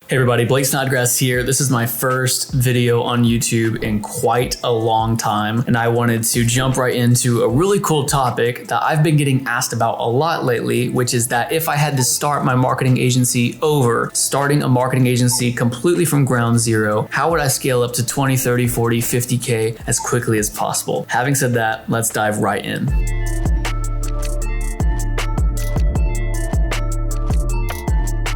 Hey everybody, Blake Snodgrass here. This is my first video on YouTube in quite a long time, and I wanted to jump right into a really cool topic that I've been getting asked about a lot lately, which is that if I had to start my marketing agency over, starting a marketing agency completely from ground zero, how would I scale up to 20, 30, 40, 50K as quickly as possible? Having said that, let's dive right in.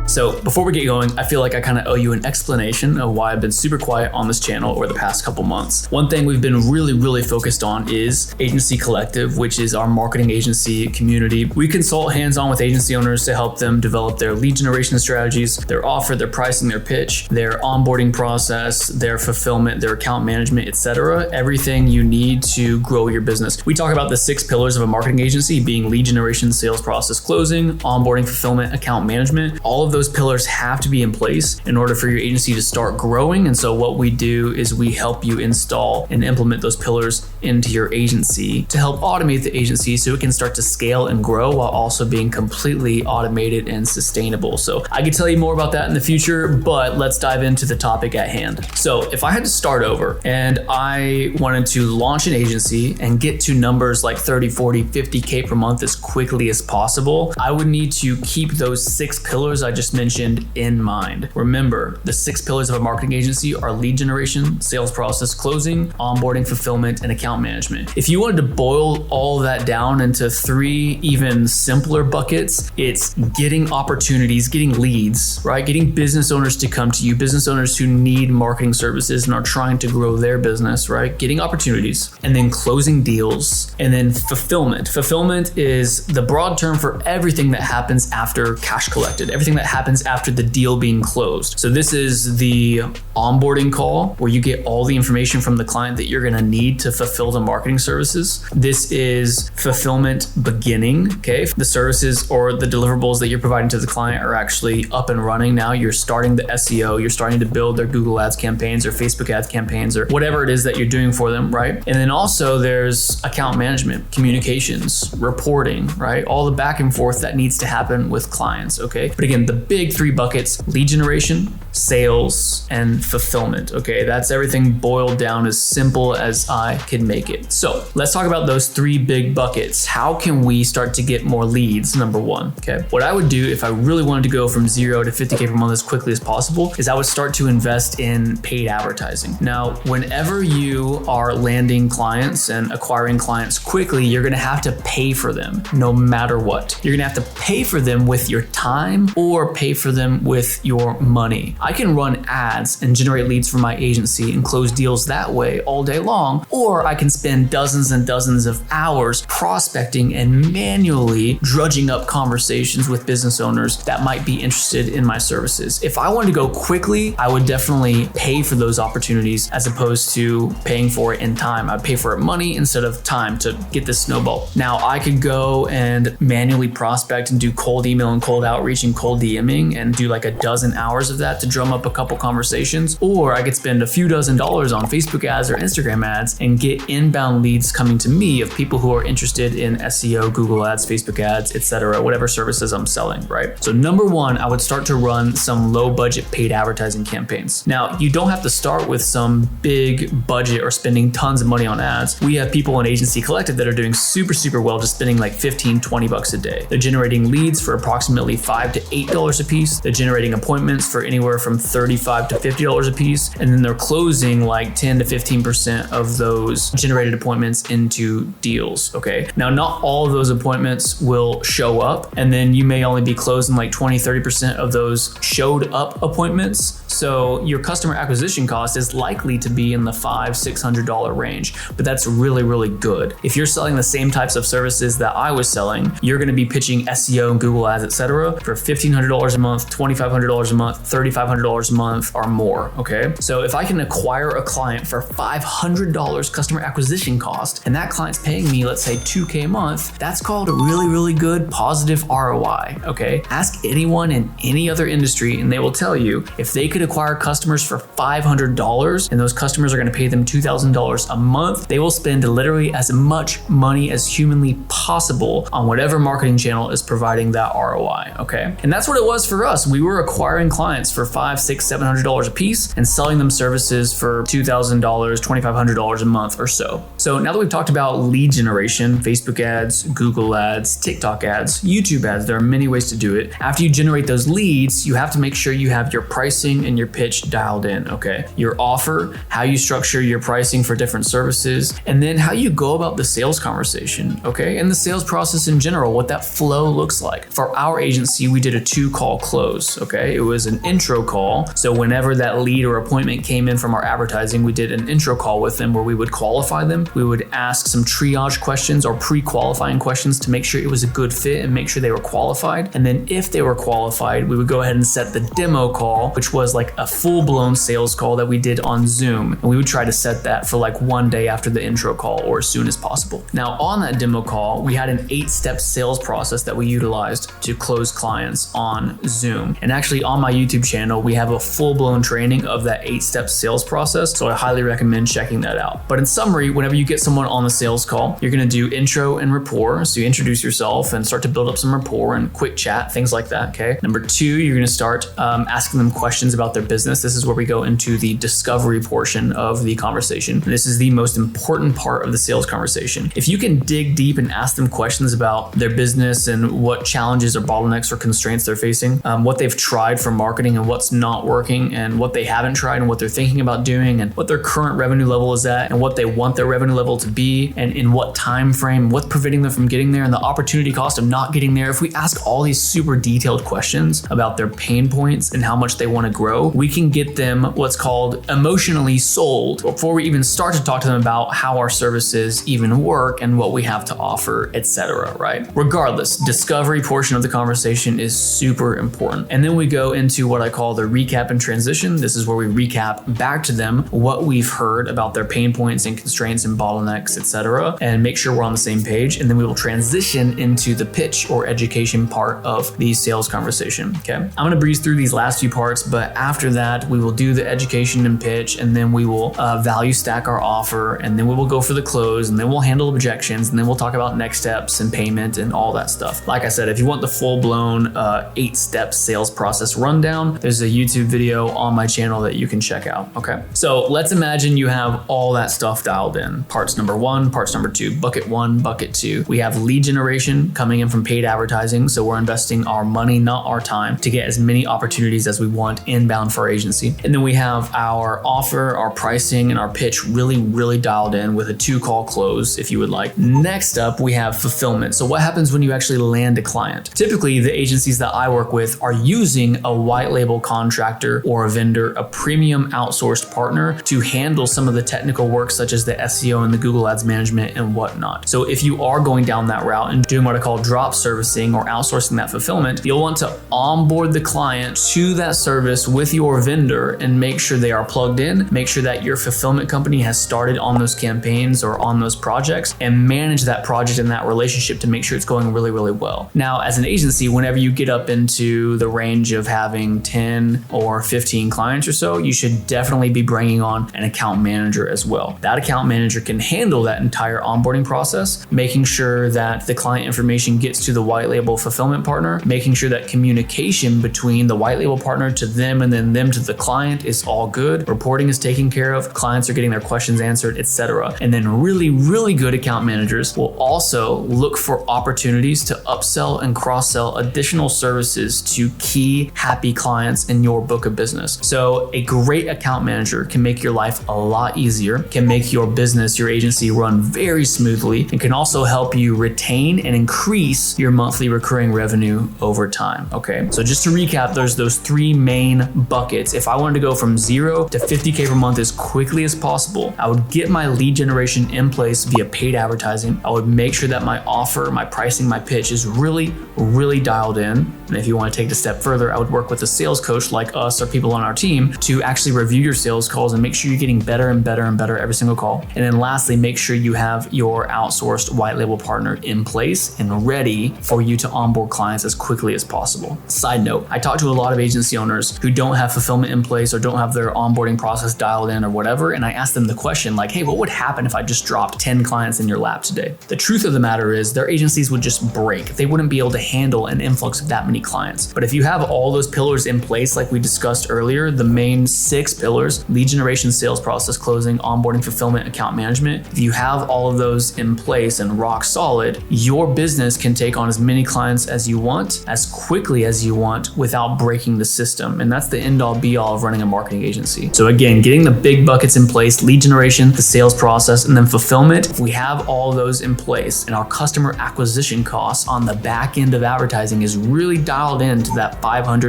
So before we get going, I feel like I kind of owe you an explanation of why I've been super quiet on this channel over the past couple months. One thing we've been really focused on is Agency Collective, which is our marketing agency community. We consult hands-on with agency owners to help them develop their lead generation strategies, their offer, their pricing, their pitch, their onboarding process, their fulfillment, their account management, etc. Everything you need to grow your business. We talk about the 6 pillars of a marketing agency being lead generation, sales process, closing, onboarding, fulfillment, account management. All of those pillars have to be in place in order for your agency to start growing. And so what we do is we help you install and implement those pillars into your agency to help automate the agency so it can start to scale and grow while also being completely automated and sustainable. So I could tell you more about that in the future, but let's dive into the topic at hand. So if I had to start over and I wanted to launch an agency and get to numbers like 30, 40, 50K per month as quickly as possible, I would need to keep those 6 pillars I just mentioned in mind. Remember, the 6 pillars of a marketing agency are lead generation, sales process, closing, onboarding, fulfillment, and account management. If you wanted to boil all that down into 3 even simpler buckets, it's getting opportunities, getting leads, right? Getting business owners to come to you, business owners who need marketing services and are trying to grow their business, right? Getting opportunities, and then closing deals, and then fulfillment. Fulfillment is the broad term for everything that happens after cash collected, everything that happens after the deal being closed. So this is the onboarding call where you get all the information from the client that you're going to need to fulfill the marketing services. This is fulfillment beginning, okay? The services or the deliverables that you're providing to the client are actually up and running now. You're starting the SEO, you're starting to build their Google Ads campaigns or Facebook ads campaigns or whatever it is that you're doing for them, right? And then also there's account management, communications, reporting, right? All the back and forth that needs to happen with clients, okay? But again, the big 3 buckets: lead generation, sales, and fulfillment. Okay, that's everything boiled down as simple as I can make it. So let's talk about those 3 big buckets. How can we start to get more leads? Number 1, okay? What I would do if I really wanted to go from 0 to 50K per month as quickly as possible is I would start to invest in paid advertising. Now, whenever you are landing clients and acquiring clients quickly, you're gonna have to pay for them no matter what. You're gonna have to pay for them with your time or pay for them with your money. I can run ads and generate leads for my agency and close deals that way all day long, or I can spend dozens and dozens of hours prospecting and manually drudging up conversations with business owners that might be interested in my services. If I wanted to go quickly, I would definitely pay for those opportunities as opposed to paying for it in time. I'd pay for it money instead of time to get this snowball. Now I could go and manually prospect and do cold email and cold outreach and cold DMing and do like a dozen hours of that to drum up a couple conversations, or I could spend a few dozen dollars on Facebook ads or Instagram ads and get inbound leads coming to me of people who are interested in SEO, Google ads, Facebook ads, etc., whatever services I'm selling, right? So number 1, I would start to run some low budget paid advertising campaigns. Now, you don't have to start with some big budget or spending tons of money on ads. We have people in Agency Collective that are doing super well, just spending like 15, 20 bucks a day. They're generating leads for approximately $5 to $8 a piece. They're generating appointments for anywhere from $35 to $50 a piece, and then they're closing like 10 to 15% of those generated appointments into deals, okay? Now, not all of those appointments will show up, and then you may only be closing like 20, 30% of those showed up appointments. So your customer acquisition cost is likely to be in the $500, $600 range, but that's really good. If you're selling the same types of services that I was selling, you're gonna be pitching SEO and Google ads, etc., for $1,500 a month, $2,500 a month, $3,500 a month or more, okay? So if I can acquire a client for $500 customer acquisition cost, and that client's paying me, let's say 2K a month, that's called a really good positive ROI, okay? Ask anyone in any other industry and they will tell you if they could acquire customers for $500 and those customers are going to pay them $2,000 a month, they will spend literally as much money as humanly possible on whatever marketing channel is providing that ROI, okay? And that's what it was for us. We were acquiring clients for $500, $600, $700 a piece and selling them services for $2,000, $2,500 a month or so. So now that we've talked about lead generation, Facebook ads, Google ads, TikTok ads, YouTube ads, there are many ways to do it. After you generate those leads, you have to make sure you have your pricing and your pitch dialed in, okay? Your offer, how you structure your pricing for different services, and then how you go about the sales conversation, okay? And the sales process in general, what that flow looks like. For our agency, we did a 2-call close, okay? It was an intro call. So whenever that lead or appointment came in from our advertising, we did an intro call with them where we would qualify them. We would ask some triage questions or pre-qualifying questions to make sure it was a good fit and make sure they were qualified. And then if they were qualified, we would go ahead and set the demo call, which was like a full-blown sales call that we did on Zoom. And we would try to set that for like one day after the intro call or as soon as possible. Now on that demo call, we had an 8-step sales process that we utilized to close clients on Zoom. And actually on my YouTube channel, we have a full-blown training of that 8-step sales process. So I highly recommend checking that out. But in summary, whenever you get someone on the sales call, you're gonna do intro and rapport. So you introduce yourself and start to build up some rapport and quick chat, things like that, okay? Number 2, you're gonna start asking them questions about their business. This is where we go into the discovery portion of the conversation. This is the most important part of the sales conversation. If you can dig deep and ask them questions about their business and what challenges or bottlenecks or constraints they're facing, what they've tried for marketing and what's not working, and what they haven't tried and what they're thinking about doing, and what their current revenue level is at, and what they want their revenue level to be, and in what time frame, what's preventing them from getting there, and the opportunity cost of not getting there. If we ask all these super detailed questions about their pain points and how much they want to grow, we can get them what's called emotionally sold before we even start to talk to them about how our services even work and what we have to offer, etc., right? Regardless, discovery portion of the conversation is super important. And then we go into what I call the recap and transition. This is where we recap back to them what we've heard about their pain points and constraints and bottlenecks, etc., and make sure we're on the same page. And then we will transition into the pitch or education part of the sales conversation, okay? I'm gonna breeze through these last few parts, but after that, we will do the education and pitch, and then we will value stack our offer, and then we will go for the close, and then we'll handle objections, and then we'll talk about next steps and payment and all that stuff. Like I said, if you want the full-blown 8-step sales process rundown, there's a YouTube video on my channel that you can check out, okay? So let's imagine you have all that stuff dialed in. Parts number 1, parts number 2, bucket 1, bucket 2. We have lead generation coming in from paid advertising, so we're investing our money, not our time, to get as many opportunities as we want inbound for our agency. And then we have our offer, our pricing, and our pitch really dialed in with a 2-call close, if you would like. Next up, we have fulfillment. So what happens when you actually land a client? Typically, the agencies that I work with are using a white label contractor or a vendor, a premium outsourced partner, to handle some of the technical work such as the SEO and the Google Ads management and whatnot. So if you are going down that route and doing what I call drop servicing or outsourcing that fulfillment, you'll want to onboard the client to that service with your vendor and make sure they are plugged in, make sure that your fulfillment company has started on those campaigns or on those projects, and manage that project and that relationship to make sure it's going really well. Now, as an agency, whenever you get up into the range of having 10 or 15 clients or so, you should definitely be bringing on an account manager as well. That account manager can handle that entire onboarding process, making sure that the client information gets to the white label fulfillment partner, making sure that communication between the white label partner to them and then them to the client is all good, reporting is taken care of, clients are getting their questions answered, etc. And then really good account managers will also look for opportunities to upsell and cross-sell additional services to key happy clients in your book of business. So a great account manager can make your life a lot easier, can make your business, your agency run very smoothly, and can also help you retain and increase your monthly recurring revenue over time, okay? So just to recap, there's those 3 main buckets. If I wanted to go from 0 to 50K per month as quickly as possible, I would get my lead generation in place via paid advertising. I would make sure that my offer, my pricing, my pitch is really dialed in. And if you want to take it a step further, I would work with a sales coach like us or people on our team to actually review your sales calls and make sure you're getting better and better every single call. And then lastly, make sure you have your outsourced white label partner in place and ready for you to onboard clients as quickly as possible. Side note, I talk to a lot of agency owners who don't don't have fulfillment in place or don't have their onboarding process dialed in or whatever. And I ask them the question like, hey, what would happen if I just dropped 10 clients in your lap today? The truth of the matter is their agencies would just break. They wouldn't be able to handle an influx of that many clients. But if you have all those pillars in place, like we discussed earlier, the main 6 pillars, lead generation, sales process, closing, onboarding, fulfillment, account management, if you have all of those in place and rock solid, your business can take on as many clients as you want, as quickly as you want, without breaking the system. And that's the end all be all of running a marketing agency. So again, getting the big buckets in place, lead generation, the sales process, and then fulfillment. If we have all those in place and our customer acquisition costs on the back end of advertising is really dialed into that $500 to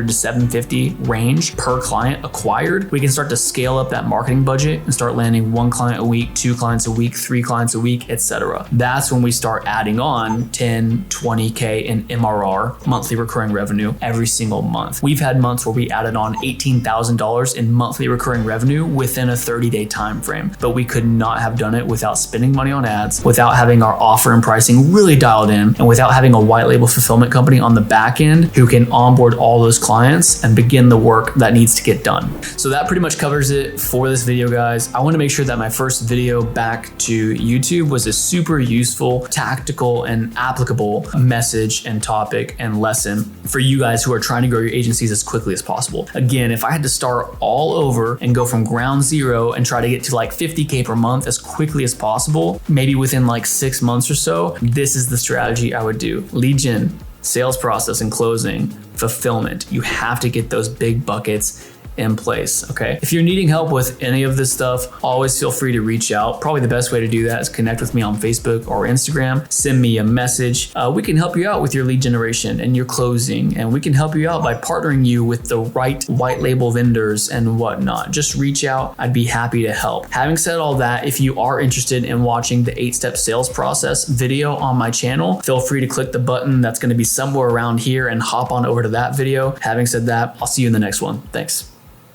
$750 range per client acquired, we can start to scale up that marketing budget and start landing 1 client a week, 2 clients a week, 3 clients a week, etc. That's when we start adding on 10, 20K in MRR, monthly recurring revenue, every single month. We've had months where we added on $18,000 in monthly recurring revenue within a 30-day time frame, but we could not have done it without spending money on ads, without having our offer and pricing really dialed in, and without having a white label fulfillment company on the back end who can onboard all those clients and begin the work that needs to get done. So that pretty much covers it for this video, guys. I want to make sure that my first video back to YouTube was a super useful, tactical, and applicable message and topic and lesson for you guys who are trying to grow your agencies as quickly as possible. Again, if I had to start all over and go from ground zero and try to get to like 50K per month as quickly as possible, maybe within like 6 months or so, this is the strategy I would do. Lead gen, sales process and closing, fulfillment. You have to get those big buckets in place, okay? If you're needing help with any of this stuff, always feel free to reach out. Probably the best way to do that is connect with me on Facebook or Instagram. Send me a message. We can help you out with your lead generation and your closing, and we can help you out by partnering you with the right white label vendors and whatnot. Just reach out. I'd be happy to help. Having said all that, if you are interested in watching the 8-step sales process video on my channel, feel free to click the button that's going to be somewhere around here and hop on over to that video. Having said that, I'll see you in the next one. Thanks.